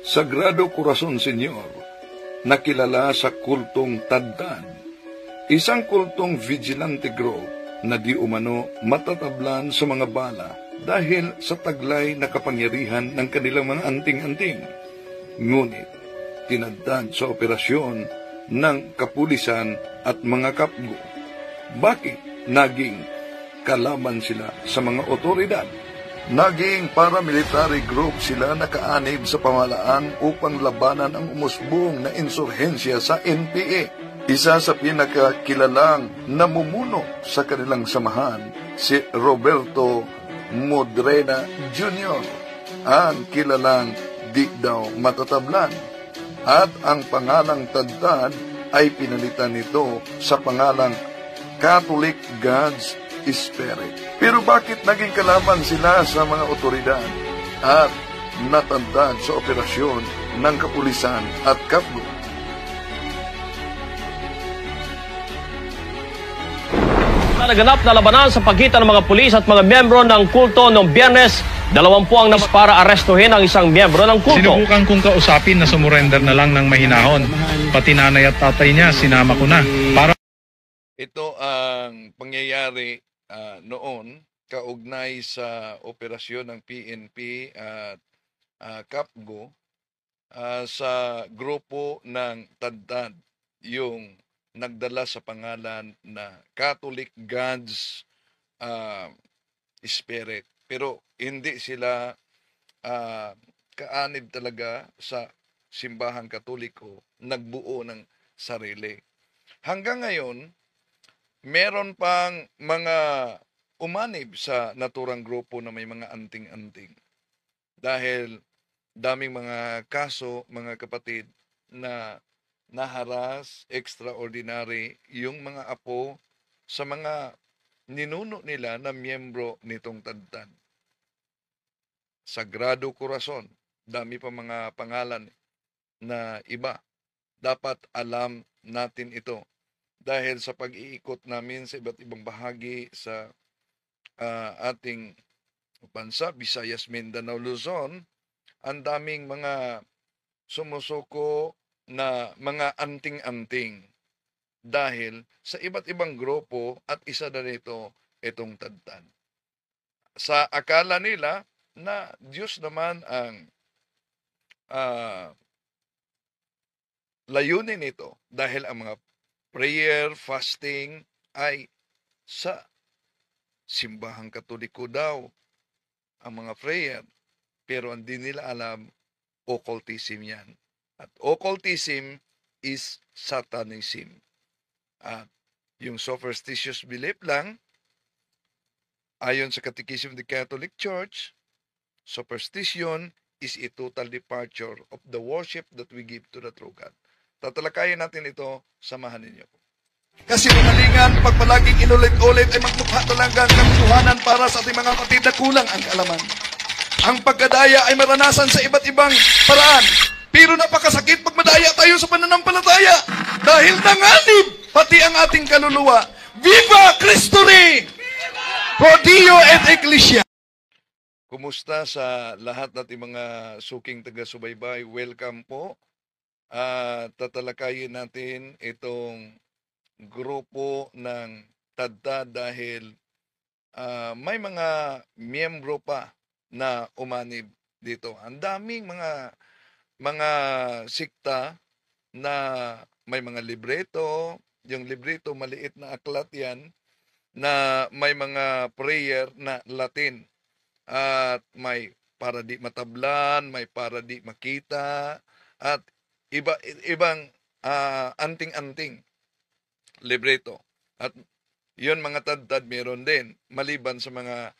Sagrado Corazon Senyor, nakilala sa kultong Tadtad, isang kultong vigilante group na di umano matatablan sa mga bala dahil sa taglay na kapangyarihan ng kanilang mga anting-anting. Ngunit, tinadtad sa operasyon ng kapulisan at mga kapgo. Bakit naging kalaban sila sa mga otoridad? Naging paramilitary group sila na kaanib sa pamahalaan upang labanan ang umusbong na insurhensya sa NPA. Isa sa pinakakilalang namumuno sa kanilang samahan, si Roberto Modrena Jr., ang kilalang di daw matatablan. At ang pangalang Tadtad ay pinalitan nito sa pangalang Catholic God's Spirit. Pero bakit naging kalaban sila sa mga otoridad at natandad sa operasyon ng kapulisan at kapgo? Naganap na labanan sa pagitan ng mga pulis at mga miyembro ng kulto noong Biyernes, 20 ang nabas para arestuhin ang isang miyembro ng kulto. Sinubukan kong kausapin na sumurrender na lang ng mahinahon. Pati nanay at tatay niya, sinama ko na. Para Ito ang pangyayari noon kaugnay sa operasyon ng PNP at Kapgo sa grupo ng Tadtad, yung nagdala sa pangalan na Catholic God's Spirit. Pero hindi sila kaanib talaga sa simbahang Katoliko, nagbuo ng sarili. Hanggang ngayon, meron pang mga umanib sa naturang grupo na may mga anting-anting. Dahil daming mga kaso, mga kapatid, na naharas, extraordinary, yung mga apo sa mga ninuno nila na miyembro nitong Tadtad. Sagrado Corazon, dami pa mga pangalan na iba. Dapat alam natin ito. Dahil sa pag-iikot namin sa iba't ibang bahagi sa ating bansa, Visayas, Mindanao, Luzon, ang daming mga sumusuko na mga anting-anting dahil sa iba't ibang grupo at isa na nito itong Tadtad. Sa akala nila na Diyos naman ang layunin nito dahil ang mga prayer, fasting ay sa simbahang Katoliko daw ang mga prayer. Pero hindi nila alam, occultism yan. At occultism is Satanism. At yung superstitious belief lang, ayon sa Catechism of the Catholic Church, superstition is a total departure of the worship that we give to the true God. Tatalakayin natin ito, samahan ninyo. Kasi lumalingan, pag palaging inulit-ulit ay magmukha talaga ang katotohanan para sa ating mga kapatid na kulang ang kaalaman. Ang pagkadaya ay maranasan sa iba't ibang paraan. Pero napakasakit pag madaya tayo sa pananampalataya. Dahil nanganib pati ang ating kaluluwa. Viva Cristo Rey! Pro Dio et Ecclesia! Kumusta sa lahat nating mga suking taga-subaybay? Welcome po. Tatalakayin natin itong grupo ng Tadtad dahil may mga miyembro pa na umanib dito. Ang daming mga sikta na may mga libreto, yung libreto maliit na aklat yan, na may mga prayer na Latin at may para di matablan, may para di makita, at ibang anting-anting libreto. At yun mga Tadtad meron din, maliban sa mga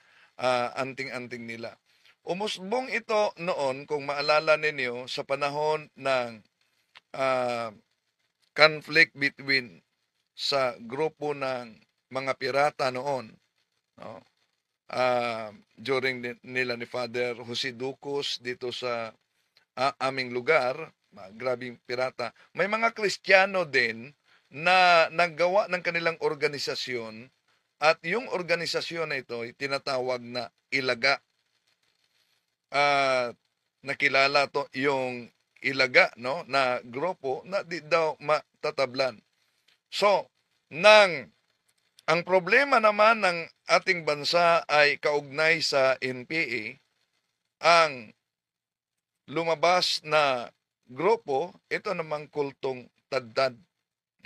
anting-anting nila. Umusbong ito noon, kung maalala ninyo, sa panahon ng conflict between sa grupo ng mga pirata noon. No? During nila ni Father Jose Ducos dito sa aming lugar, grabing pirata. May mga Kristiyano din na naggawa ng kanilang organisasyon at yung organisasyon na ito ay tinatawag na Ilaga. nakilala to yung ilaga, no, na grupo na di daw matatablan. So, ang problema naman ng ating bansa ay kaugnay sa NPA, ang lumabas na grupo, ito namang kultong Taddad.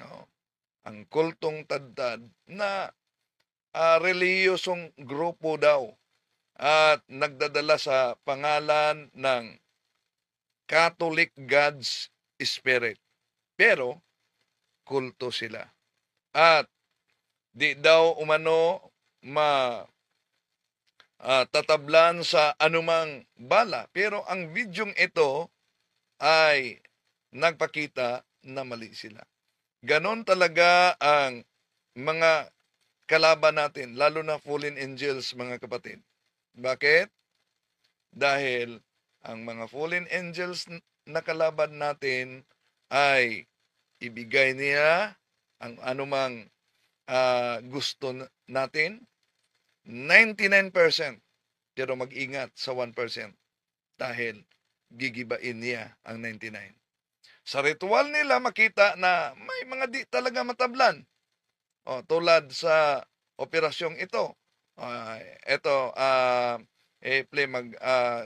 No? Ang kultong Taddad na reliyosong grupo daw at nagdadala sa pangalan ng Catholic God's Spirit. Pero, kulto sila. At di daw umano tatablan sa anumang bala. Pero ang bidyong ito ay nagpakita na mali sila. Ganon talaga ang mga kalaban natin, lalo na fallen angels, mga kapatid. Bakit? Dahil ang mga fallen angels na kalaban natin ay ibigay niya ang anumang gusto natin, 99%. Pero mag-ingat sa 1% dahil gigibain niya ang 99%. Sa ritual nila makita na may mga di talaga matablan. Tulad sa operasyong ito.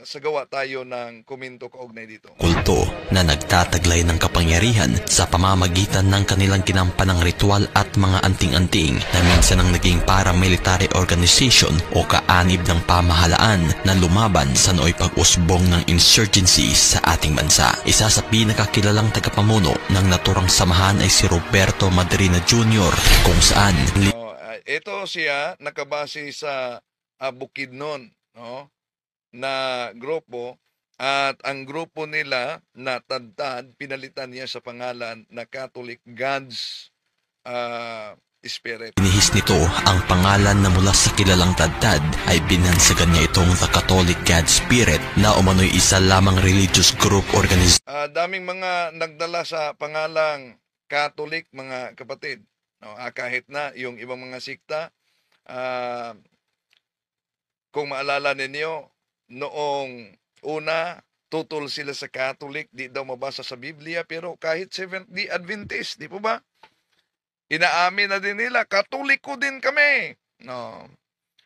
Sagawa tayo ng komento kaugnay dito. Kulto na nagtataglay ng kapangyarihan sa pamamagitan ng kanilang ginampanang ritual at mga anting-anting na minsan ang naging paramilitary organization o kaanib ng pamahalaan na lumaban sa nooy pag-usbong ng insurgency sa ating bansa. Isa sa pinakakilalang tagapamuno ng naturang samahan ay si Roberto Madrina Jr. kung saan ito siya nakabase sa Bukidnon, no, na grupo, at ang grupo nila na Taddad, pinalitan niya sa pangalan na Catholic God's Spirit. Inihis nito ang pangalan na mula sa kilalang Taddad ay binansagan niya itong The Catholic God's Spirit na umano'y isa lamang religious group organization. Daming mga nagdala sa pangalang Catholic, mga kapatid. No, kahit na yung ibang mga sikta, kung maalala ninyo, noong una, tutol sila sa Catholic, di daw mabasa sa Biblia, pero kahit Seventh-day Adventist, di po ba? Inaamin na din nila, Katoliko din kami. No.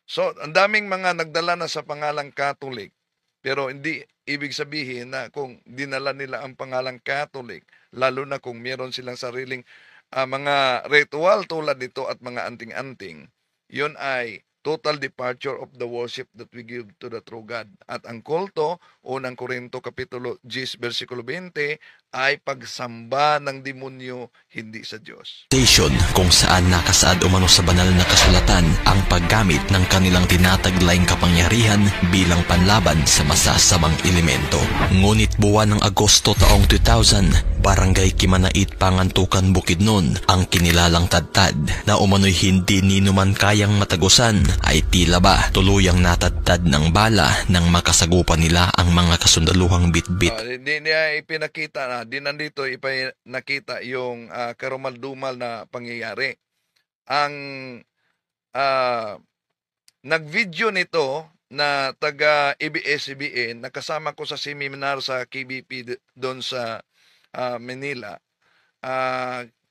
So, ang daming mga nagdala na sa pangalang Catholic, pero hindi ibig sabihin na kung dinala nila ang pangalang Catholic, lalo na kung meron silang sariling mga ritual tulad nito at mga anting-anting, yun ay total departure of the worship that we give to the true God. At ang kulto, unang Korinto Kapitulo 10, versikulo 20, ay pagsamba ng demonyo, hindi sa Diyos. Kung saan nakasaad umano sa banal na kasulatan ang paggamit ng kanilang tinataglayng kapangyarihan bilang panlaban sa masasamang elemento. Ngunit buwan ng Agosto taong 2000, Barangay Kimanait, Pangantukan, Bukidnon, ang kinilalang Taddad na umano'y hindi ninuman kayang matagusan ay tila ba tuluyang natadtad ng bala nang makasagupan nila ang mga kasundaluhang bitbit. Hindi niya ipinakita di nandito ipinakita yung karumal-dumal na pangyayari. Ang nag-video nito na taga ABS-CBN, nakasama ko sa seminar sa KBP doon sa Manila,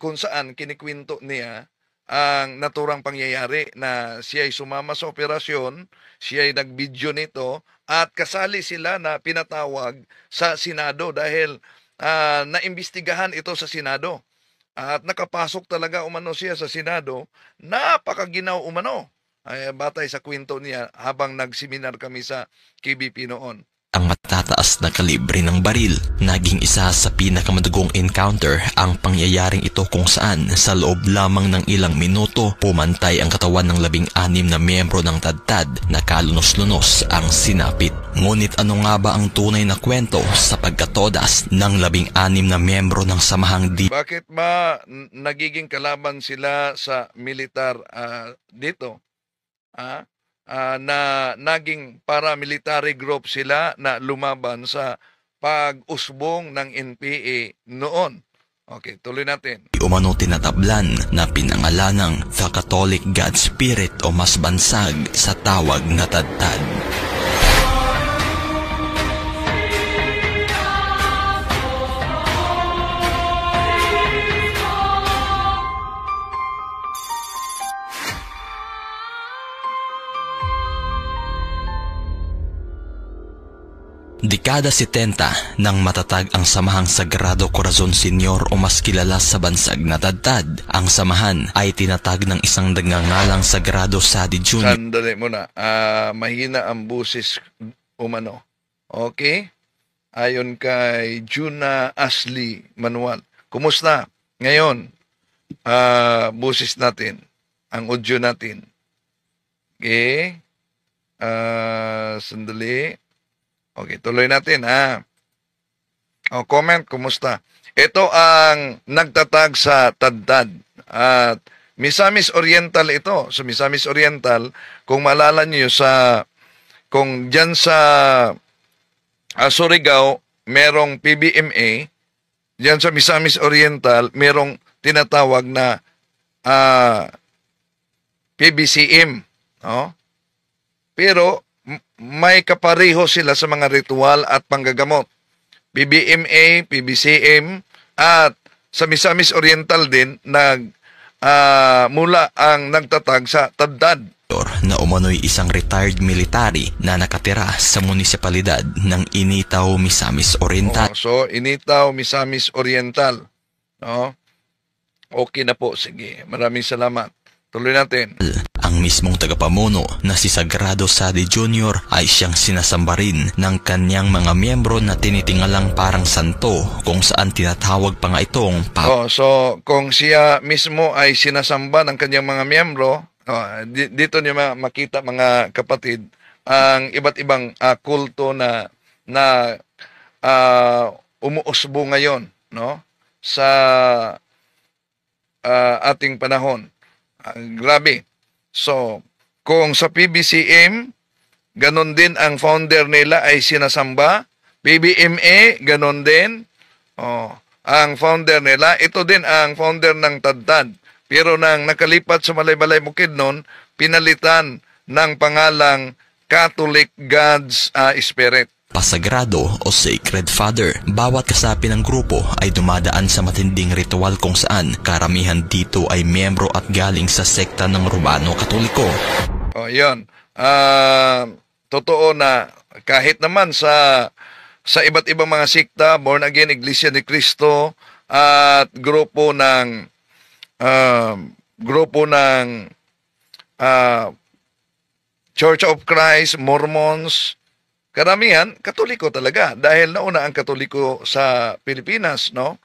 kung saan kinikwento niya ang naturang pangyayari na siya ay sumama sa operasyon, siya ay nag-video nito at kasali sila na pinatawag sa Senado dahil naimbestigahan ito sa Senado. At nakapasok talaga umano siya sa Senado, napakaginaw umano. Batay sa kwento niya habang nagseminar kami sa KBP noon. Ang matataas na kalibre ng baril, naging isa sa pinakamadugong encounter ang pangyayaring ito kung saan sa loob lamang ng ilang minuto pumantay ang katawan ng 16 na miyembro ng Taddad na kalunos-lunos ang sinapit. Ngunit ano nga ba ang tunay na kwento sa pagkatodas ng 16 na miyembro ng samahang Bakit ba nagiging kalaban sila sa militar dito? Na naging paramilitary group sila na lumaban sa pag-usbong ng NPA noon. Okay, tuloy natin. Umano tinatablan na pinangalanang The Catholic God's Spirit o mas bansag sa tawag na Taddad. Dekada 70 nang matatag ang samahang Sagrado Corazon Senior o mas kilala sa bansag na Tadtad. Ang samahan ay tinatag ng isang nagngangalang Sagrado Sadi Jr. Sandali muna. Mahina ang busis umano. Okay? Ayon kay Juna Ashley Manuel. Kumusta? Ngayon, busis natin. Ang audio natin. Okay? Sandali. Okay, tuloy natin comment, kumusta? Ito ang nagtatag sa Tadtad. At Misamis Oriental ito. So Misamis Oriental, kung maalala niyo kung dyan sa Surigao, merong PBMA, dyan sa Misamis Oriental, merong tinatawag na PBCM. No? Pero may kapareho sila sa mga ritual at panggagamot. PBMA, PBCM, at sa Misamis Oriental din, mula ang nagtatag sa Tadtad. Na umano'y isang retired military na nakatira sa munisipalidad ng Initaw, Misamis Oriental. So, Initaw, Misamis Oriental. No? Okay na po, sige. Maraming salamat. Tuloy natin. Ang mismong tagapamuno na si Sagrado Sadi Jr. ay siyang sinasamba rin ng kanyang mga miyembro na tinitingalang parang santo, kung saan tinatawag pa nga itong so kung siya mismo ay sinasamba ng kanyang mga miyembro, dito niyo makita mga kapatid ang iba't ibang kulto na umuusbo ngayon, no, sa ating panahon. Grabe. So, kung sa PBCM, ganon din ang founder nila ay sinasamba. PBMA, ganon din. Ang founder nila, ito din ang founder ng Tadtad. Pero nang nakalipat sa Malaybalay Bukidnon, pinalitan ng pangalang Catholic God's Spirit. Pasagrado o Sacred Father. Bawat kasapi ng grupo ay dumadaan sa matinding ritual kung saan karamihan dito ay miyembro at galing sa sekta ng Romano Katoliko. Yun. Totoo na kahit naman sa iba't ibang mga sekta, Born Again, Iglesia ni Cristo, at grupo ng Church of Christ, Mormons, karamihan Katoliko talaga dahil nauna ang Katoliko sa Pilipinas, no?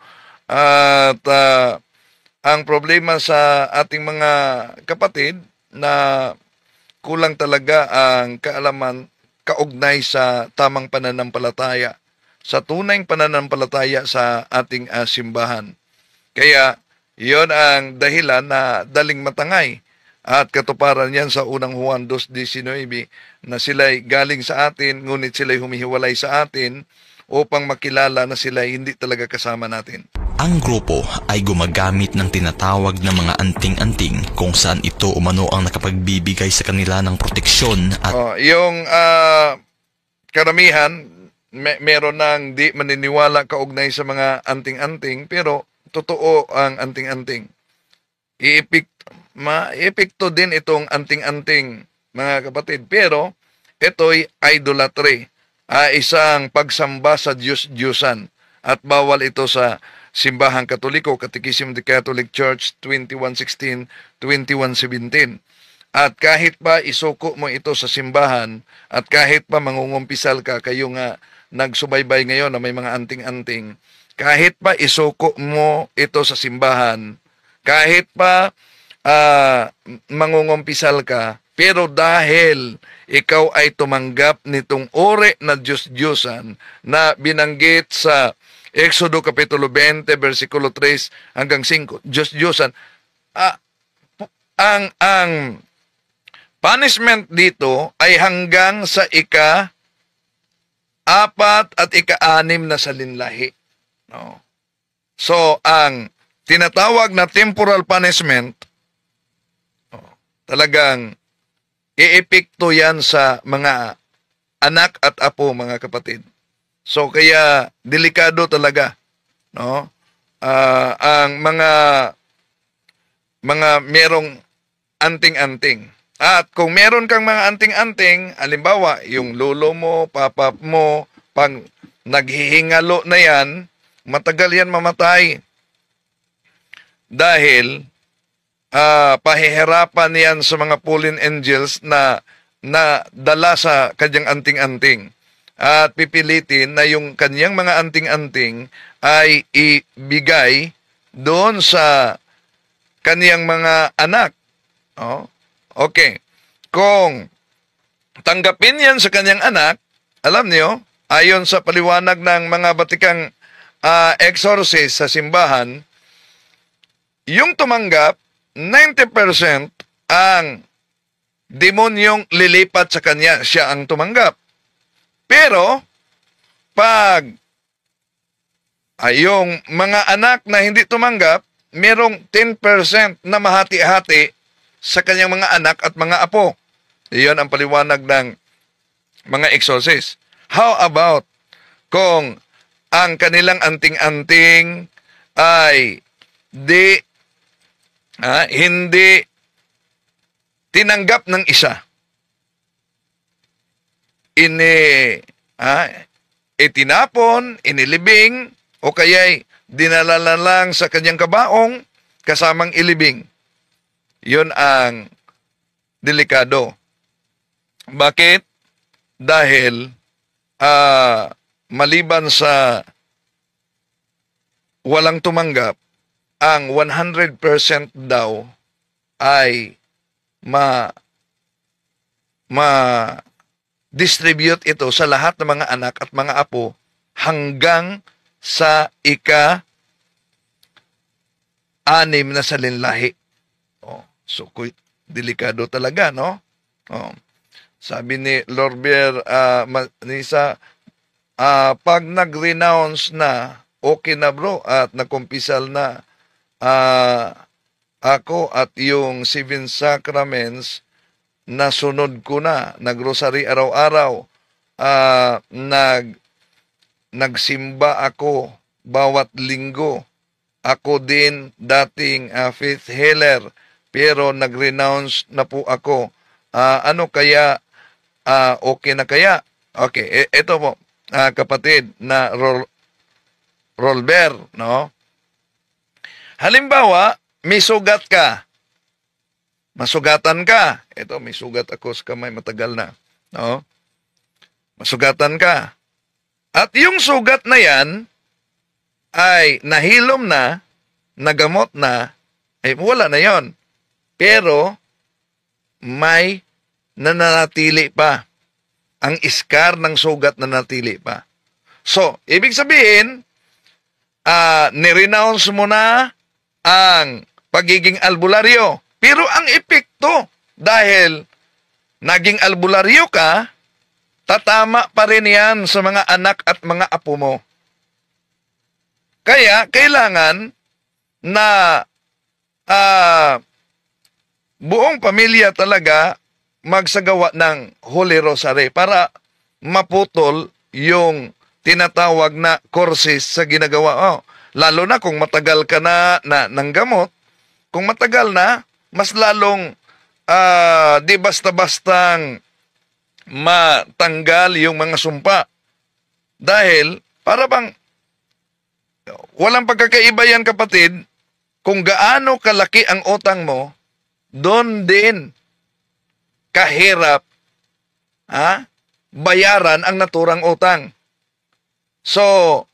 At ang problema sa ating mga kapatid na kulang talaga ang kaalaman kaugnay sa tamang pananampalataya, sa tunay pananampalataya sa ating simbahan. Kaya iyon ang dahilan na daling matangay. At katuparan yan sa unang Juan 2:19 na sila'y galing sa atin, ngunit sila'y humihiwalay sa atin upang makilala na sila'y hindi talaga kasama natin. Ang grupo ay gumagamit ng tinatawag na mga anting-anting kung saan ito umano ang nakapagbibigay sa kanila ng proteksyon at yung karamihan meron nang di maniniwala kaugnay sa mga anting-anting, pero totoo ang anting-anting. Maepekto din itong anting-anting, mga kapatid. Pero ito'y idolatry, isang pagsamba sa Diyos-Diyosan. At bawal ito sa simbahang Katoliko, Catechism of the Catholic Church 2116, 2117. At kahit pa isuko mo ito sa simbahan, at kahit pa mangungumpisal ka, kayo nga nagsubaybay ngayon na may mga anting-anting, kahit pa isuko mo ito sa simbahan, kahit pa mangungumpisal ka, pero dahil ikaw ay tumanggap nitong uri na Diyos-Diyosan na binanggit sa Exodo Kapitulo 20, versikulo 3 hanggang 5, Diyos-Diyosan, ang punishment dito ay hanggang sa ika-4 at ika-6 na salinlahi. No? So, ang tinatawag na temporal punishment, talagang iepekto yan sa mga anak at apo, mga kapatid. So kaya delikado talaga, no? Ang mga merong anting-anting. At kung meron kang mga anting-anting, halimbawa yung lolo mo, papa mo, pag naghihingalo na yan, matagal yan mamatay. Dahil pahihirapan yan sa mga fallen angels na dala sa kanyang anting-anting. At pipilitin na yung kanyang mga anting-anting ay ibigay doon sa kaniyang mga anak. Oh, okay. Kung tanggapin yan sa kanyang anak, alam niyo, ayon sa paliwanag ng mga batikang exorcist sa simbahan, yung tumanggap, 90% ang demonyong lilipat sa kanya, siya ang tumanggap. Pero, pag yung mga anak na hindi tumanggap, merong 10% na mahati-hati sa kanyang mga anak at mga apo. Iyon ang paliwanag ng mga exorcist. How about kung ang kanilang anting-anting ay hindi tinanggap ng isa? Itinapon, inilibing, o kaya'y dinala lang sa kanyang kabaong kasamang ilibing. Yun ang delikado. Bakit? Dahil maliban sa walang tumanggap, ang 100% daw ay distribute ito sa lahat ng mga anak at mga apo hanggang sa ika-6 na salinlahi. So, delikado talaga, no? Sabi ni Lorber Manisa, pag nag-renounce na, okay na bro, at nagkumpisal na ako at yung 7 sacraments, nasunod ko na, nagrosary araw-araw, nagsimba ako bawat linggo. Ako din dating faith healer, pero nag-renounce na po ako. Ano kaya, okay na kaya? Okay, ito po, kapatid na Rolber, no? Halimbawa, may sugat ka. Masugatan ka. Ito, may sugat ako sa kamay, matagal na. No? Masugatan ka. At yung sugat na yan ay nahilom na, nagamot na, ay wala na yon. Pero, may nananatili pa. Ang iskar ng sugat na nanatili pa. So, ibig sabihin, nirenounce mo na ang pagiging albularyo. Pero ang epekto, dahil naging albularyo ka, tatama pa rin yan sa mga anak at mga apo mo. Kaya, kailangan na buong pamilya talaga magsagawa ng Holy Rosary para maputol yung tinatawag na courses sa ginagawa. Lalo na kung matagal ka na ng gamot, kung matagal na, mas lalong di basta-bastang matanggal yung mga sumpa. Dahil, para bang walang pagkakaiba yan, kapatid, kung gaano kalaki ang utang mo, doon din kahirap bayaran ang naturang utang. So,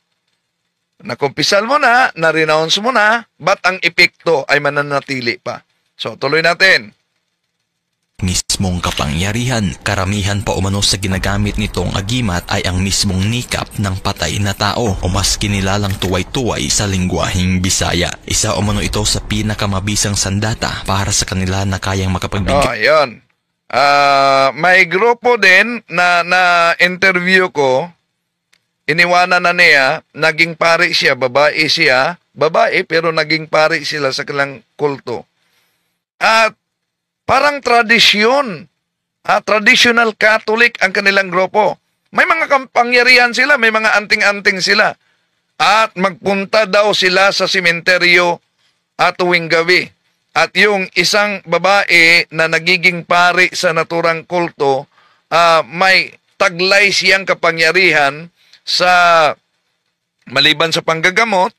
nakumpisal mo na, na-renounce mo na, but ang epekto ay mananatili pa. So, tuloy natin. Mismong kapangyarihan, karamihan pa umano sa ginagamit nitong agimat ay ang mismong nikap ng patay na tao o mas kinilalang tuway-tuway sa lingwaheng Bisaya. Isa umano ito sa pinakamabisang sandata para sa kanila na kayang makapagbigay. Yun. May grupo din na interview ko, iniwanan na niya, naging pari siya, babae pero naging pari sila sa kanilang kulto. At parang tradisyon, traditional Catholic ang kanilang grupo. May mga kapangyarihan sila, may mga anting-anting sila. At magpunta daw sila sa sementeryo tuwing gabi. At yung isang babae na nagiging pari sa naturang kulto, may taglay siyang kapangyarihan sa maliban sa panggagamot,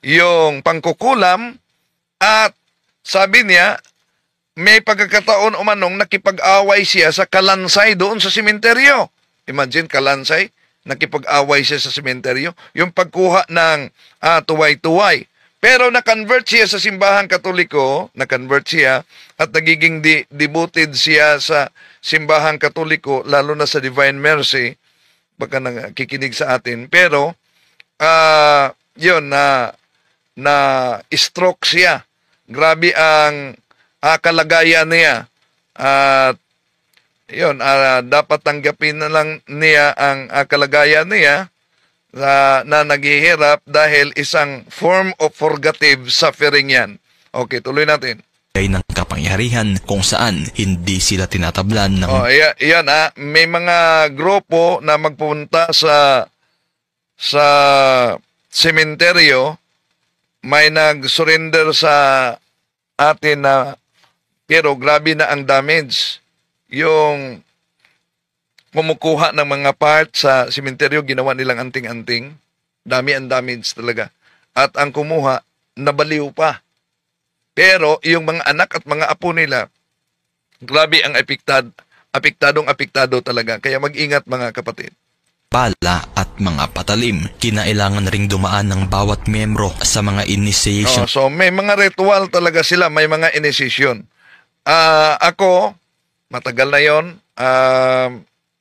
yung pangkukulam, at sabi niya, may pagkakataon umanong nakipag-away siya sa kalansay doon sa sementeryo. Imagine, kalansay, nakipag-away siya sa sementeryo. Yung pagkuha ng tuway-tuway. Pero na-convert siya sa simbahang Katoliko, na-convert siya, at nagiging devoted siya sa simbahang Katoliko, lalo na sa Divine Mercy, baka nakikinig sa atin. Pero, yun, na stroke siya. Grabe ang kalagayan niya. At yun, dapat tanggapin na lang niya ang kalagayan niya na naghihirap dahil isang form of purgative suffering yan. Okay, tuloy natin. Ng kapangyarihan kung saan hindi sila tinatablan ng... Yan may mga grupo na magpunta sa sementeryo, may nag-surrender sa atin na pero grabe na ang damage. Yung kumukuha ng mga parts sa sementeryo, ginawa nilang anting-anting. Dami ang damage talaga. At ang kumuha, nabaliw pa. Pero yung mga anak at mga apo nila, grabe ang apektadong-apektado talaga. Kaya mag-ingat mga kapatid. Bala at mga patalim, kinailangan ring dumaan ng bawat miyembro sa mga initiation. So may mga ritual talaga sila, may mga initiation. Ako, matagal na yon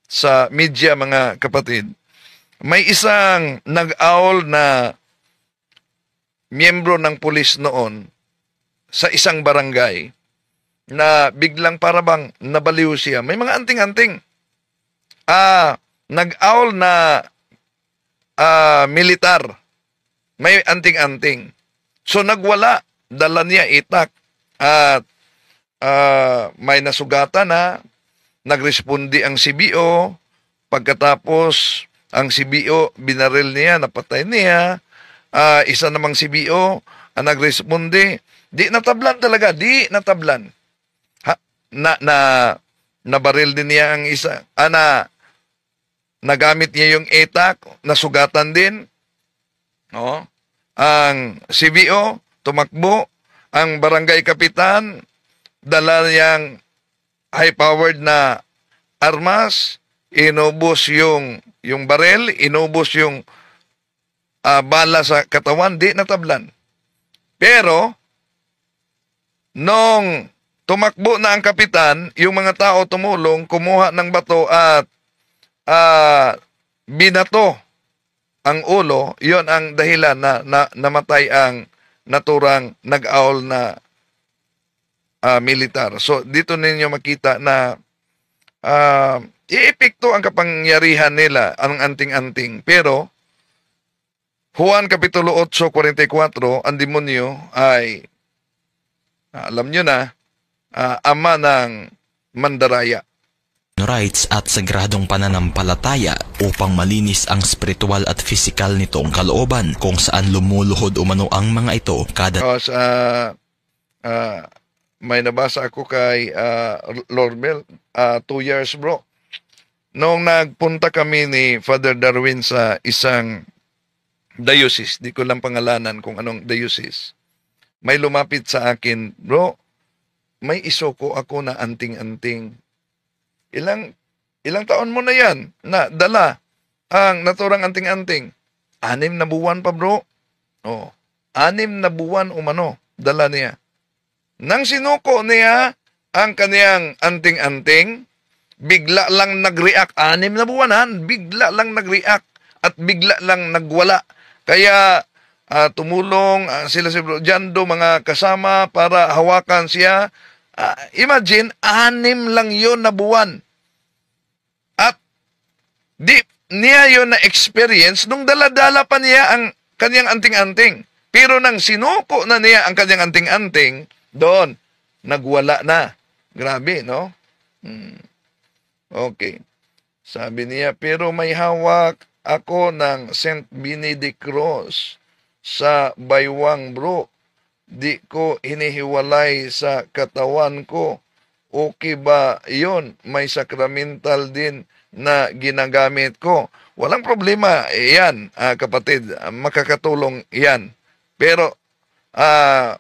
sa media mga kapatid, may isang nag-awl na miyembro ng pulis noon sa isang barangay na biglang parabang nabaliw siya. May mga anting-anting. Nag-awl na militar. May anting-anting. So nagwala. Dala niya itak. At may nasugatan na. Nagrespondi ang CBO. Pagkatapos, ang CBO, binaril niya, napatay niya. Isa namang CBO, nagrespondi. Di natablan talaga. Di natablan. Nabaril din niya ang isa. Nagamit niya yung ETAC, nasugatan din. Ang CBO, tumakbo. Ang barangay kapitan, dala niyang high-powered na armas, inubos yung barel, inubos yung bala sa katawan, di natablan. Pero, nung tumakbo na ang kapitan, yung mga tao tumulong, kumuha ng bato at binato ang ulo, yon ang dahilan na namatay ang naturang nag-awl na militar. So, dito ninyo makita na iepekto ang kapangyarihan nila, ang anting-anting. Pero, Juan Kapitulo 8:44, ang demonyo ay, alam nyo na, ama ng mandaraya. Rights at sagradong pananampalataya upang malinis ang spiritual at physical nitong kalooban kung saan lumuluhod umano ang mga ito kada... may nabasa ako kay Lord Bell, 2 years bro. Noong nagpunta kami ni Father Darwin sa isang diocese, di ko lang pangalanan kung anong diocese, may lumapit sa akin, bro, may isoko ako na anting-anting. Ilang taon mo na yan na dala ang naturang anting-anting? 6 na buwan pa, bro. 6 na buwan umano, dala niya. Nang sinuko niya ang kaniyang anting-anting, bigla lang nag-react. 6 na buwanan, bigla lang nag-react at bigla lang nagwala. Kaya tumulong sila si Bro Jando, mga kasama para hawakan siya. Imagine, 6 lang yun na buwan. At di niya yun na experience nung dala-dala pa niya ang kanyang anting-anting. Pero nang sinuko na niya ang kanyang anting-anting, doon, nagwala na. Grabe, no? Okay. Sabi niya, pero may hawak ako ng St. Benedict Cross sa baywang, bro. Di ko hinihiwalay sa katawan ko. Okay ba yun? May sacramental din na ginagamit ko. Walang problema. Yan, kapatid, makakatulong yan. Pero,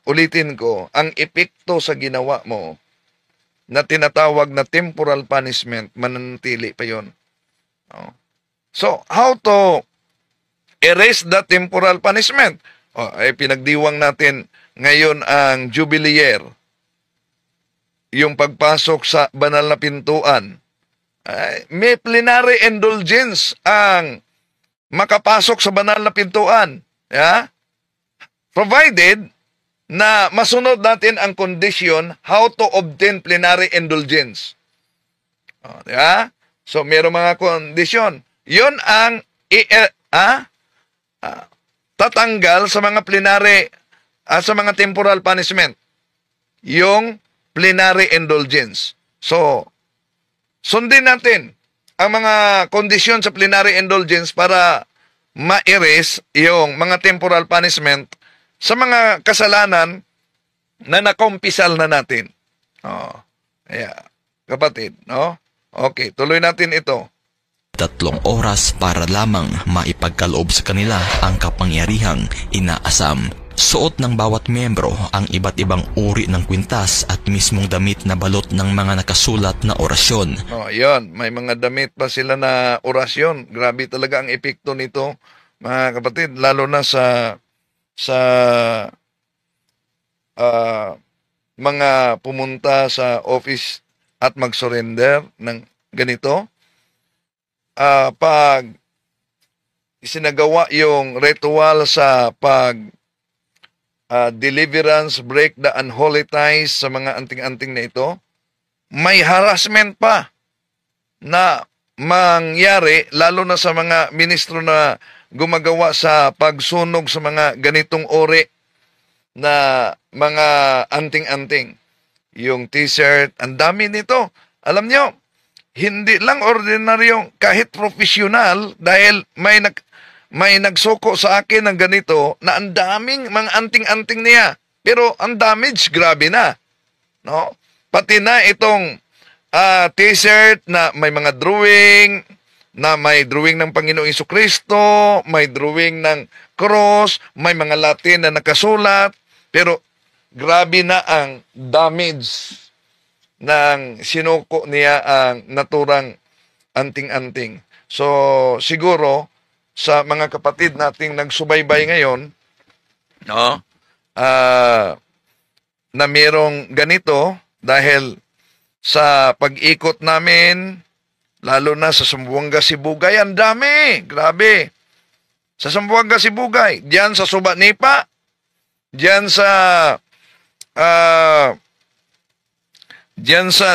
ulitin ko, ang epekto sa ginawa mo na tinatawag na temporal punishment, mananatili pa yun. So, how to erase the temporal punishment? Ay pinagdiwang natin ngayon ang Jubilee Year. Yung pagpasok sa banal na pintuan. May plenary indulgence ang makapasok sa banal na pintuan. Yeah? Provided na masunod natin ang condition how to obtain plenary indulgence. Yeah? So, mayroong mga kondisyon. Yun ang tatanggal sa mga plenary, sa mga temporal punishment. Yung plenary indulgence. So, sundin natin ang mga kondisyon sa plenary indulgence para ma-erase yung mga temporal punishment sa mga kasalanan na nakumpisal na natin. Kapatid, no? Okay, tuloy natin ito. 3 oras para lamang maipagkaloob sa kanila ang kapangyarihang inaasam. Suot ng bawat miyembro ang iba't ibang uri ng kwintas at mismong damit na balot ng mga nakasulat na orasyon. Yun. May mga damit pa sila na orasyon. Grabe talaga ang epekto nito, mga kapatid. Lalo na sa mga pumunta sa office at mag-surrender ng ganito. Pag isinagawa yung ritual sa deliverance, break the unholy ties sa mga anting-anting na ito, may harassment pa na mangyari, lalo na sa mga ministro na gumagawa sa pagsunog sa mga ganitong uri na mga anting-anting. Yung t-shirt, ang dami nito. Alam nyo, hindi lang ordinaryong, kahit profesional, dahil may nagsuko sa akin ng ganito na ang daming mga anting-anting niya. Pero ang damage, grabe na. No? Pati na itong t-shirt na may mga drawing, na may drawing ng Panginoong Jesucristo, may drawing ng cross, may mga Latin na nakasulat. Pero grabe na ang damage ng sinuko niya ang naturang anting-anting. So, siguro, sa mga kapatid nating nagsubaybay ngayon, no, na mayroong ganito, dahil sa pag-ikot namin, lalo na sa Zamboanga, Sibugay, ang dami, grabe. Sa Zamboanga, Sibugay, diyan sa Suba-Nipa, diyan sa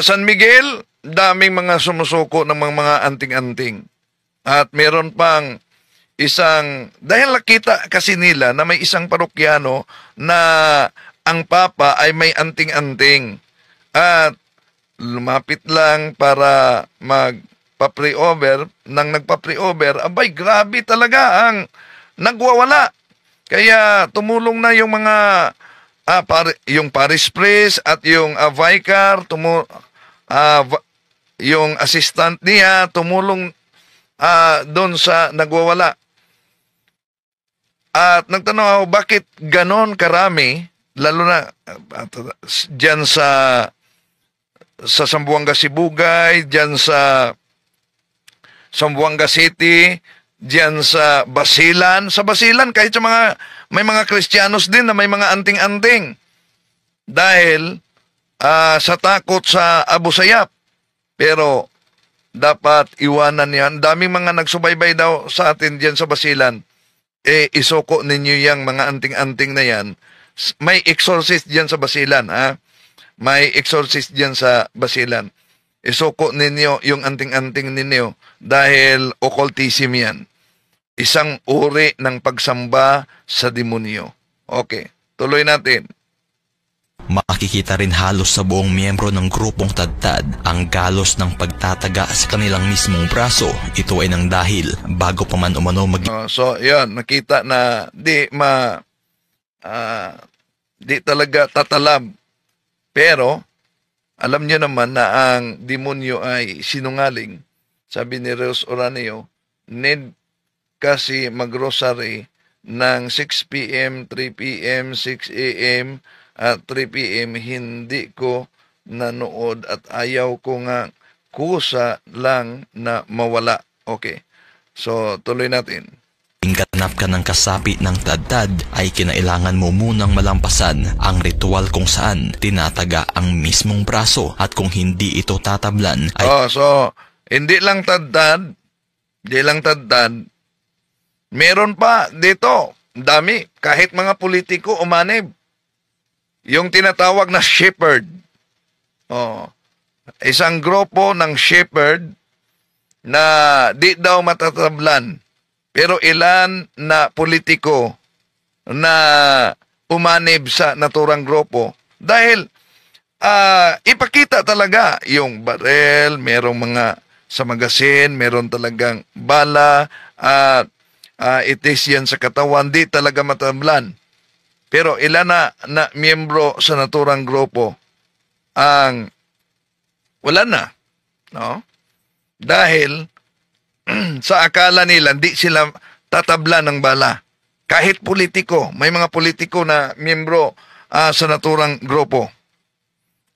San Miguel, daming mga sumusuko ng mga anting-anting. At meron pang dahil nakita kasi nila na may isang parokyano na ang papa ay may anting-anting. At lumapit lang para magpa-pre-over. Nang nagpa-pre-over, abay, grabe talaga ang nagwawala. Kaya tumulong na yung mga yung parish priest at yung vicar, yung assistant niya, tumulong doon sa nagwawala. At nagtanong ako, bakit ganon karami, lalo na dyan sa Zamboanga, Sibugay, dyan sa Zamboanga City, dyan sa Basilan. Sa Basilan, kahit sa may mga Kristiyanos din na may mga anting-anting. Dahil sa takot sa Abu Sayyaf. Pero dapat iwanan yan. Daming mga nagsubaybay daw sa atin dyan sa Basilan. Isoko ninyo yung mga anting-anting na yan. May exorcist dyan sa Basilan, ha? May exorcist dyan sa Basilan. Isoko ninyo yung anting-anting ninyo dahil occultism yan. Isang uri ng pagsamba sa demonyo. Okay, tuloy natin. Makikita rin halos sa buong miyembro ng grupong Tadtad ang galos ng pagtataga sa kanilang mismong braso. Ito ay nang dahil bago pa man umano so, yan, nakita na di talaga tatalab. Pero, alam niyo naman na ang demonyo ay sinungaling. sabi ni Rose Oranio, need kasi mag-rosary ng 6 p.m., 3 p.m., 6 a.m. at 3 p.m. Hindi ko nanood at ayaw ko nga kusa lang na mawala. Okay. So, tuloy natin. Kung ganap ka ng kasapi ng tadtad ay kinailangan mo munang malampasan ang ritual kung saan tinataga ang mismong braso at kung hindi ito tatablan ay So, hindi lang tadtad, meron pa dito, dami, kahit mga politiko umanib. Yung tinatawag na shepherd. Isang grupo ng shepherd na di daw matatablan. Pero ilan na politiko na umanib sa naturang grupo dahil ipakita talaga yung barel, merong mga sa magasin, meron talagang bala at itis yan sa katawan, di talaga matablan. Pero ilan na miyembro sa naturang grupo ang wala na, no? Dahil sa akala nila, hindi sila tatabla ng bala. Kahit politiko, may mga politiko na miyembro sa naturang grupo.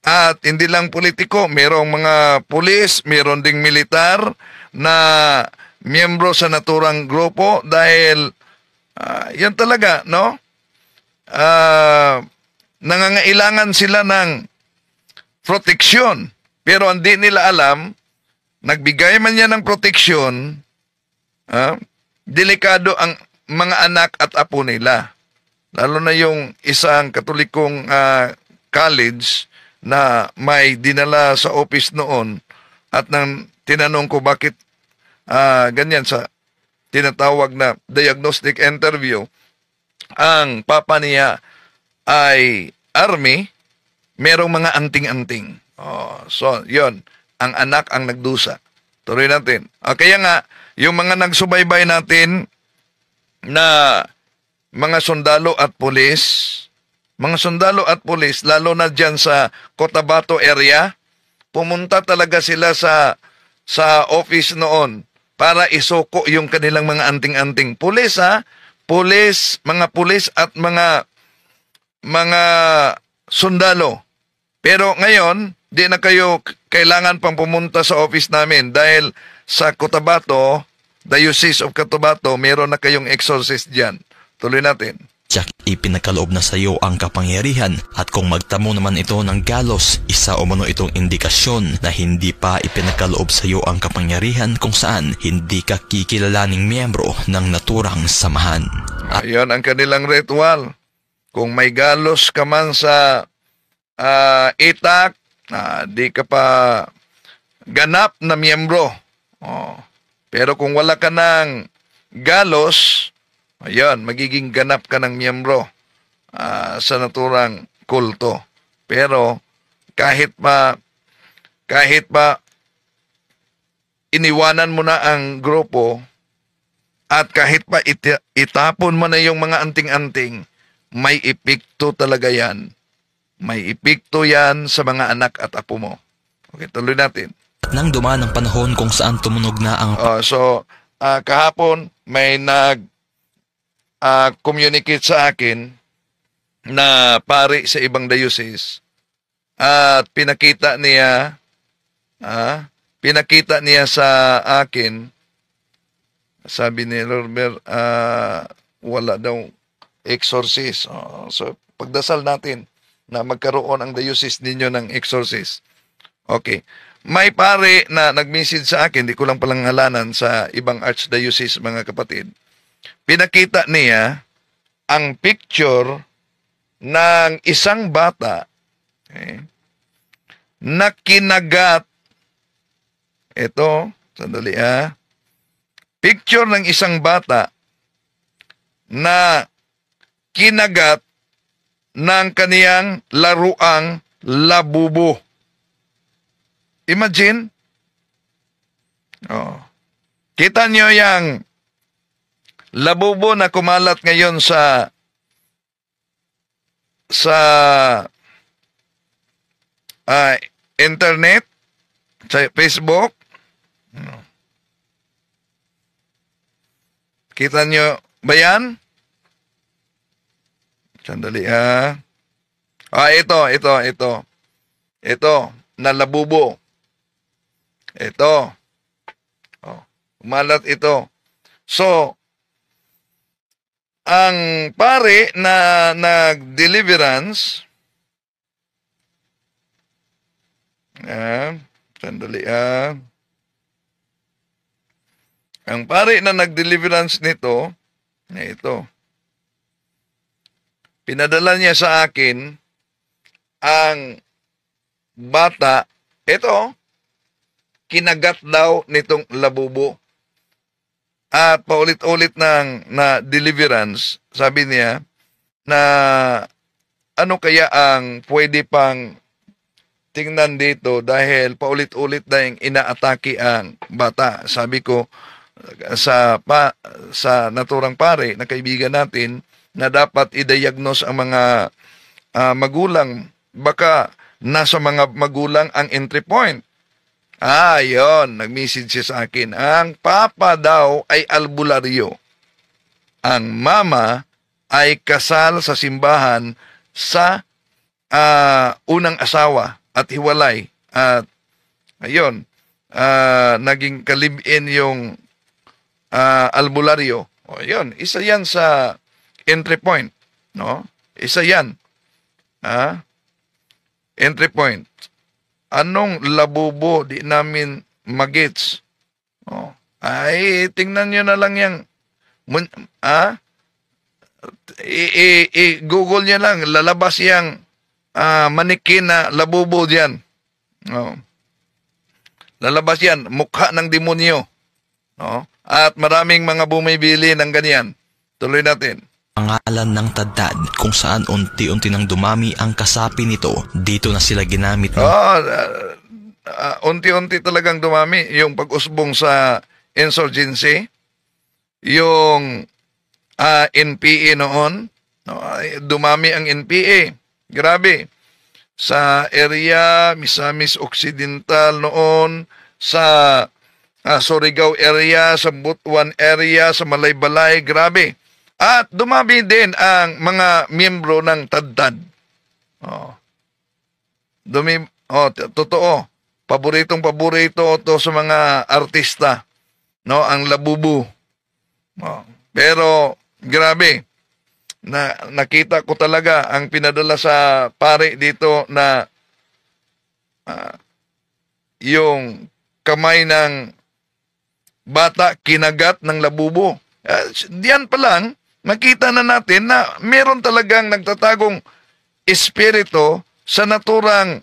At hindi lang politiko, mayroong mga pulis, mayroon ding militar na miyembro sa naturang grupo dahil yan talaga, no? Nangangailangan sila ng proteksyon. Pero hindi nila alam, nagbigay man yan ng proteksyon, delikado ang mga anak at apo nila. Lalo na yung isang katolikong college na may dinala sa office noon at nang tinanong ko bakit ganyan sa tinatawag na diagnostic interview, ang papa niya ay army, merong mga anting-anting. So, yon ang anak ang nagdusa. Tuloy natin. Kaya nga, yung mga nagsubaybay natin na mga sundalo at pulis, lalo na dyan sa Cotabato area, pumunta talaga sila sa office noon para isuko yung kanilang mga anting-anting. Pulis, mga pulis at mga sundalo. Pero ngayon, di na kayo kailangan pang pumunta sa office namin dahil sa Cotabato, Diocese of Cotabato, meron na kayong exorcist dyan. Tuloy natin. Jack, ipinagkaloob na sa iyo ang kapangyarihan at kung magtamo naman ito ng galos, isa o mano itong indikasyon na hindi pa ipinagkaloob sa iyo ang kapangyarihan kung saan hindi ka kikilalaning miyembro ng naturang samahan. Ayan ang kanilang ritual. Kung may galos ka man sa itak, di ka pa ganap na miyembro. Pero kung wala ka ng galos, ayun, magiging ganap ka ng miyembro sa naturang kulto. Pero kahit pa iniwanan mo na ang grupo at kahit pa itapon mo na yung mga anting-anting, may epekto talaga yan. May epekto yan sa mga anak at apo mo. Okay, tuloy natin. Nang dumaan ang panahon kung saan tumunog na ang kahapon may communicate sa akin na pari sa ibang diocese at pinakita niya sa akin, sabi ni Robert, wala daw exorcist. So pagdasal natin na magkaroon ang diocese ninyo ng exorcist. Okay. May pare na nag-message sa akin, di ko lang palang halanan sa ibang archdiocese, mga kapatid. Pinakita niya ang picture ng isang bata na kinagat. Ito, sandali picture ng isang bata na kinagat ng kaniyang laruang labubo. Imagine. Kita nyo yung labubo na kumalat ngayon sa internet, sa Facebook. Kita nyo ba yan? Sandali ito. Ito, nalabubo. Ito. Umalat ito. So, ang pare na nag-deliverance, sandali ang pare na nag-deliverance nito, ito, pinadala niya sa akin ang bata, ito, kinagat daw nitong labubo. At paulit-ulit na deliverance, sabi niya na ano kaya ang pwede pang tingnan dito dahil paulit-ulit na yung inaatake ang bata. Sabi ko sa naturang pare na kaibigan natin na dapat i-diagnose ang mga magulang. Baka nasa mga magulang ang entry point. Yon, nag-message siya sa akin. Ang papa daw ay albularyo. Ang mama ay kasal sa simbahan sa unang asawa at hiwalay. At ayun, naging kalibin yung albularyo. Yun, isa yan sa entry point. No? Isa yan. Entry point. Anong labubo di namin magets? Ay, tingnan nyo na lang yan. Google nyo lang, lalabas yang manikin na labubo diyan. Lalabas yan, mukha ng demonyo. At maraming mga bumibili ng ganyan. Tuloy natin. Pangalan ng Taddad kung saan unti-unti nang dumami ang kasapi nito. Dito na sila ginamit ng unti-unti talagang dumami yung pag-usbong sa insurgency, yung NPA noon, dumami ang NPA. Grabe. Sa area, Misamis Occidental noon, sa Surigao area, sa Butuan area, sa Malaybalay, grabe. At dumami din ang mga miyembro ng Taddad. Totoo. Paboritong-paborito to sa mga artista, no, ang labubu. Pero grabe. Nakita ko talaga ang pinadala sa pare dito na yung kamay ng bata kinagat ng labubo. Diyan pa lang makita na natin na meron talagang nagtatagong espiritu sa naturang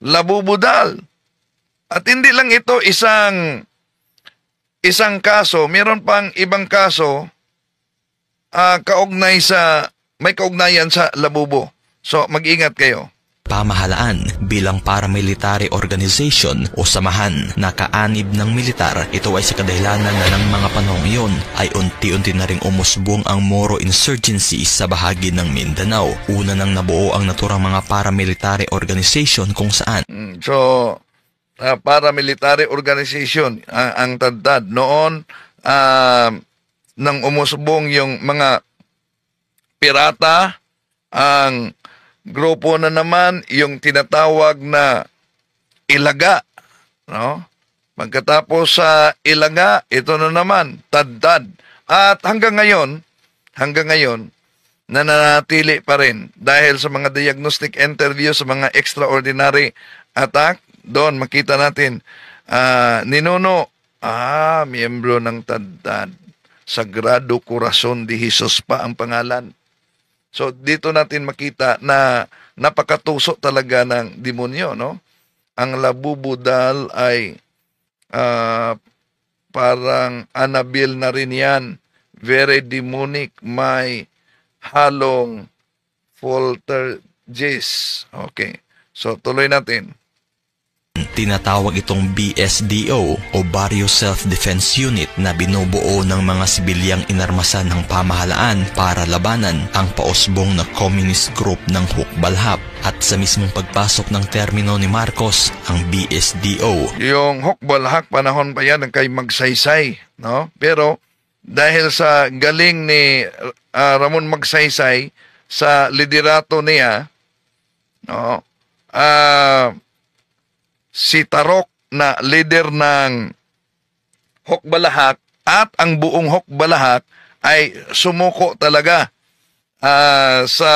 labubudal. At hindi lang ito isang kaso, meron pang ibang kaso may kaugnayan sa labubo. So mag-ingat kayo. Pamahalaan bilang paramilitary organization o samahan na kaanib ng militar. Ito ay sa kadahilanan na ng mga panahong iyon ay unti-unti na ring umusbong ang Moro insurgency sa bahagi ng Mindanao. Una nang nabuo ang naturang mga paramilitary organization kung saan. Paramilitary organization ang Taddad. Noon, nang umusbong yung mga pirata, ang grupo na naman yung tinatawag na Ilaga, no? Pagkatapos sa Ilaga, ito na naman Taddad. At hanggang ngayon nananatili pa rin dahil sa mga diagnostic interview, sa mga extraordinary attack, doon makita natin ninuno, miyembro ng Taddad, Sagrado Corazon de Jesus pa ang pangalan. So, dito natin makita na napakatuso talaga ng demonyo, no? Ang labubudal ay parang Annabelle na rin yan. Very demonic. May halong poltergeist. Okay. So, tuloy natin. Tinatawag itong BSDO o Barrio Self-Defense Unit na binubuo ng mga sibilyang inarmasan ng pamahalaan para labanan ang pausbong na communist group ng Hukbalhap. At sa mismong pagpasok ng termino ni Marcos, ang BSDO. Yung Hukbalhak, panahon pa yan, kay Magsaysay, no? Pero dahil sa galing ni Ramon Magsaysay sa liderato niya, no? Si Tarok na leader ng Hukbalahak at ang buong Hukbalahak ay sumuko talaga sa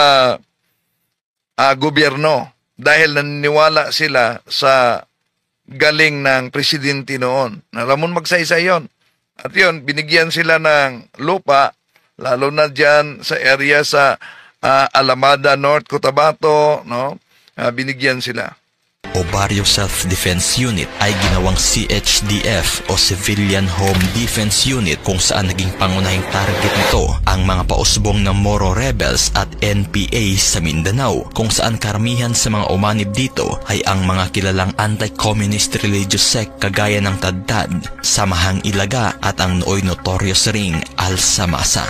gobyerno dahil naniniwala sila sa galing ng presidente noon. Na Ramon Magsaysay yon. At yun, binigyan sila ng lupa, lalo na dyan sa area sa Alamada North, Cotabato, no? Binigyan sila. O Barrio Self-Defense Unit ay ginawang CHDF o Civilian Home Defense Unit kung saan naging pangunahing target nito ang mga pausbong ng Moro Rebels at NPA sa Mindanao, kung saan karamihan sa mga umanib dito ay ang mga kilalang anti-communist religious sect kagaya ng Tadtad, Samahang Ilaga at ang nooy notorious ring Al-Samasa.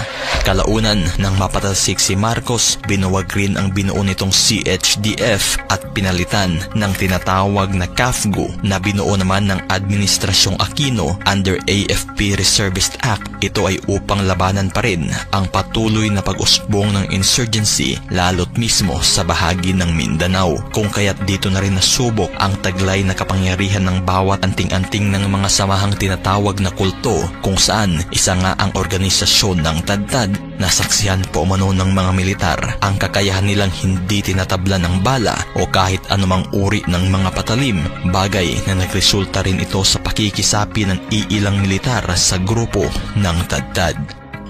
Kalaunan nang mapatalsik si Marcos, binuwag rin ang binuo nitong CHDF at pinalitan ng tinatawag na CAFGO na binuo naman ng Administrasyong Aquino under AFP Reservist Act. Ito ay upang labanan pa rin ang patuloy na pag-usbong ng insurgency lalo't mismo sa bahagi ng Mindanao, kung kaya't dito na rin nasubok ang taglay na kapangyarihan ng bawat anting-anting ng mga samahang tinatawag na kulto, kung saan isa nga ang organisasyon ng Tadtad na saksihan po umano ng mga militar ang kakayahan nilang hindi tinatablan ng bala o kahit anumang uri ng mga patalim, bagay na nagresulta rin ito sa pakikisapi ng iilang militar sa grupo ng Tadtad.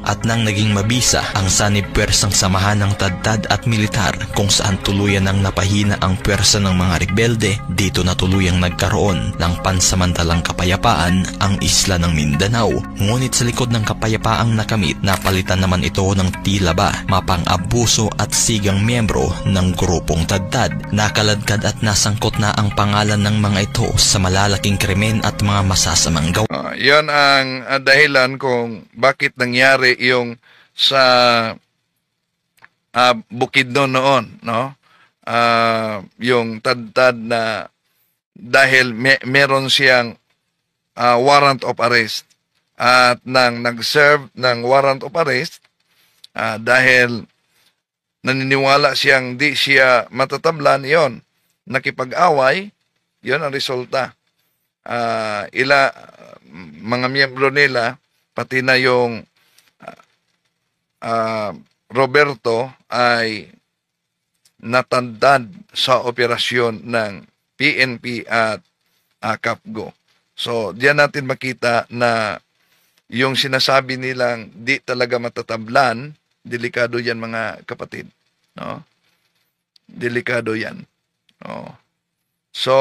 At nang naging mabisa ang sanib pwersang samahan ng Tadtad at militar, kung saan tuluyan nang napahina ang pwersa ng mga rebelde, dito na tuluyang nagkaroon ng pansamantalang kapayapaan ang isla ng Mindanao. Ngunit sa likod ng kapayapaang nakamit, napalitan naman ito ng tila ba mapang-abuso at sigang miyembro ng grupong Tadtad. Nakaladkad at nasangkot na ang pangalan ng mga ito sa malalaking krimen at mga masasamang gawa. Yan ang dahilan kung bakit nangyari yung sa Bukidnon noon, no? Yung Tadtad na dahil meron siyang warrant of arrest at nang nag-serve ng warrant of arrest dahil naniniwala siyang di siya matatablan, yon nakipag-away, yon ang resulta. Mga miyembro nila, pati na yung Roberto ay natandad sa operasyon ng PNP at CAFGO. So, diyan natin makita na yung sinasabi nilang di talaga matatablan, delikado yan mga kapatid. No? Delikado yan. No? So,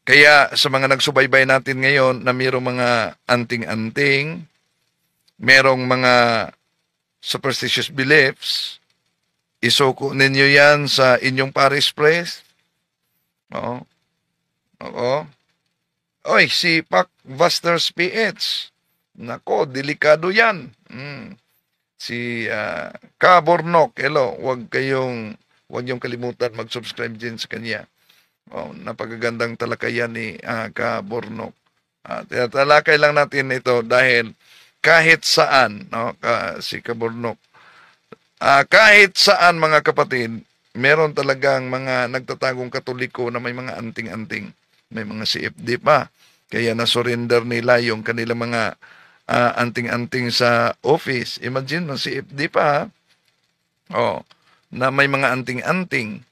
kaya sa mga nagsubaybay natin ngayon na mayroong mga anting-anting, merong mga superstitious beliefs, isuko ninyo yan sa inyong parish priest. Oo. Oo. Oy, si Pac Vasters PH. Nako, delikado yan. Si Kabornok, hello, huwag yung kalimutan mag-subscribe din sa kanya. Oh, napakagandang talakayan ni Kabornok. Talakay lang natin ito dahil kahit saan, no, si Kabornok, kahit saan mga kapatid, meron talagang mga nagtatagong Katoliko na may mga anting-anting, may mga CFD pa. Kaya na-surrender nila yung kanilang mga anting-anting sa office. Imagine, mga CFD pa, na may mga anting-anting.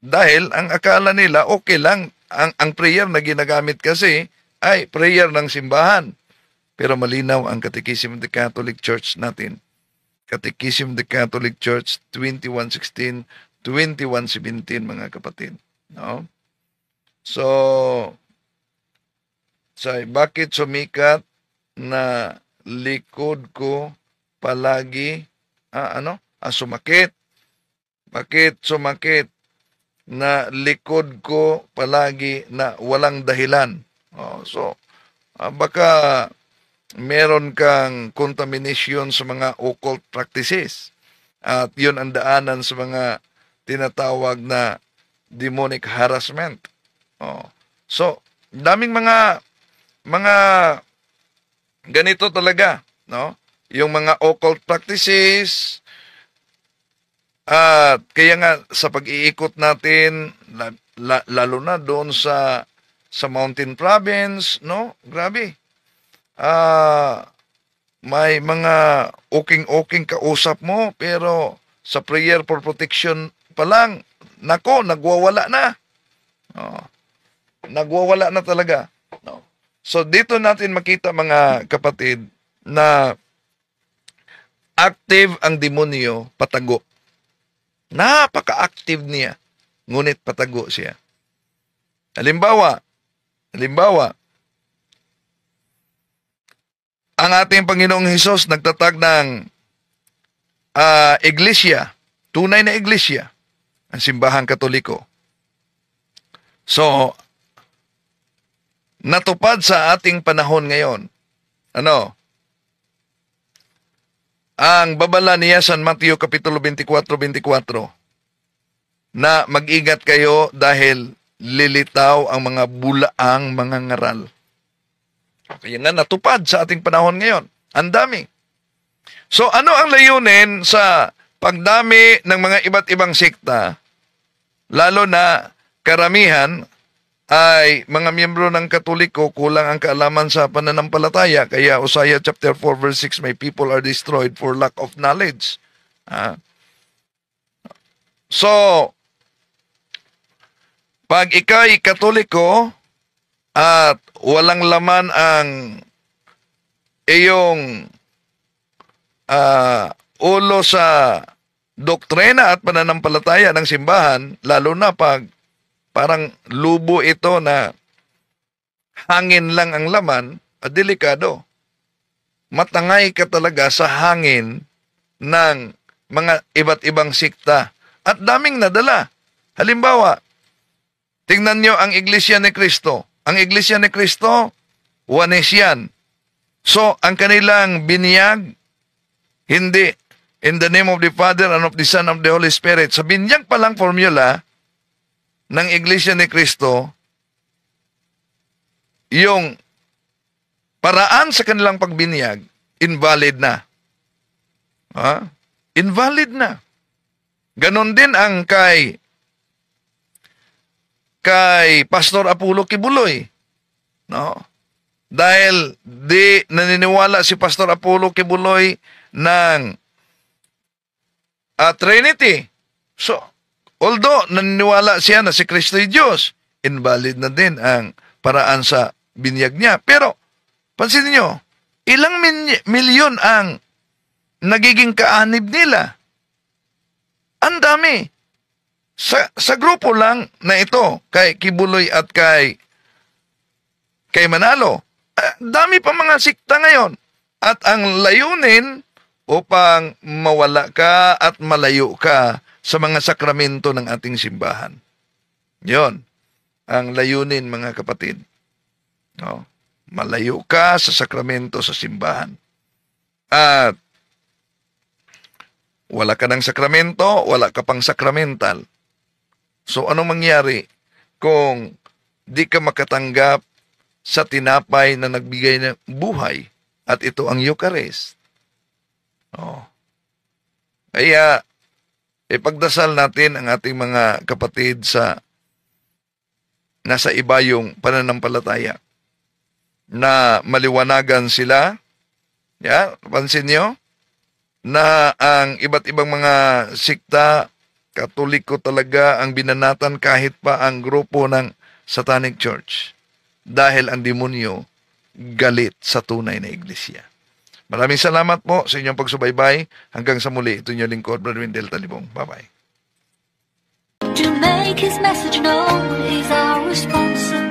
Dahil ang akala nila okay lang, ang prayer na ginagamit kasi ay prayer ng simbahan. Pero malinaw ang Catechism of the Catholic Church natin. Catechism of the Catholic Church 2116, 2117 mga kapatid. No? So bakit sumikat na likod ko palagi sumakit? Bakit sumakit? na likod ko palagi na walang dahilan. So, baka meron kang contamination sa mga occult practices. At yun ang daanan sa mga tinatawag na demonic harassment. So, daming mga ganito talaga, no? Yung mga occult practices, at kaya nga sa pag-iikot natin, lalo na doon sa Mountain Province, no? Grabe. May mga oking kausap mo, pero sa prayer for protection pa lang, nako, nagwawala na. Nagwawala na talaga. No? So dito natin makita, mga kapatid, na active ang demonyo, patago. Napaka-active niya, ngunit patago siya. Halimbawa, ang ating Panginoong Hesus nagtatag ng iglesia, tunay na iglesia, ang simbahang Katoliko. So, natupad sa ating panahon ngayon, ang babala niya sa Mateo Kapitulo 24:24, na mag-ingat kayo dahil lilitaw ang mga bulaang mga ngaral. Kaya nga natupad sa ating panahon ngayon. Ang dami. So ano ang layunin sa pagdami ng mga iba't ibang sekta, lalo na karamihan ay mga miyembro ng Katoliko, kulang ang kaalaman sa pananampalataya. Kaya Hosea chapter 4 verse 6, my people are destroyed for lack of knowledge. So, pag ika'y Katoliko at walang laman ang iyong ulo sa doktrina at pananampalataya ng simbahan, lalo na pag parang lubo ito na hangin lang ang laman, delikado. Matangay ka talaga sa hangin ng mga iba't ibang sikta. At daming nadala. Halimbawa, tingnan nyo ang Iglesia ni Cristo. Ang Iglesia ni Cristo, Juanes yan. So, ang kanilang binyag, hindi, in the name of the Father and of the Son and of the Holy Spirit. Sa binyag palang formula ng Iglesia ni Cristo, yung paraan sa kanilang pagbinyag, invalid na. Invalid na. Ganon din ang kay Pastor Apollo Kibuloy. No? Dahil di naniniwala si Pastor Apollo Kibuloy ng Trinity. So, although naniniwala siya na si Kristo ay Diyos, invalid na din ang paraan sa binyag niya. Pero, pansin niyo, ilang milyon ang nagiging kaanib nila. Ang dami. Sa grupo lang na ito, kay Kibuloy at kay Manalo, dami pa mga sikta ngayon. At ang layunin upang mawala ka at malayo ka sa mga sakramento ng ating simbahan. Yon ang layunin, mga kapatid. No? Malayo ka sa sakramento sa simbahan. At wala ka ng sakramento, wala ka pang sakramental. So, anong mangyari kung di ka makatanggap sa tinapay na nagbigay ng buhay? At ito ang Eucharist. Kaya, ipagdasal natin ang ating mga kapatid sa nasa iba yung pananampalataya na maliwanagan sila. Pansin nyo na ang iba't ibang mga sikta, Katoliko talaga ang binanatan kahit pa ang grupo ng Satanic Church. Dahil ang demonyo galit sa tunay na iglesia. Maraming salamat po sa inyong pagsubaybay. Hanggang sa muli, ito inyong lingkod, Brother Wendell Talibong. Bye-bye. To make his message known is our responsibility.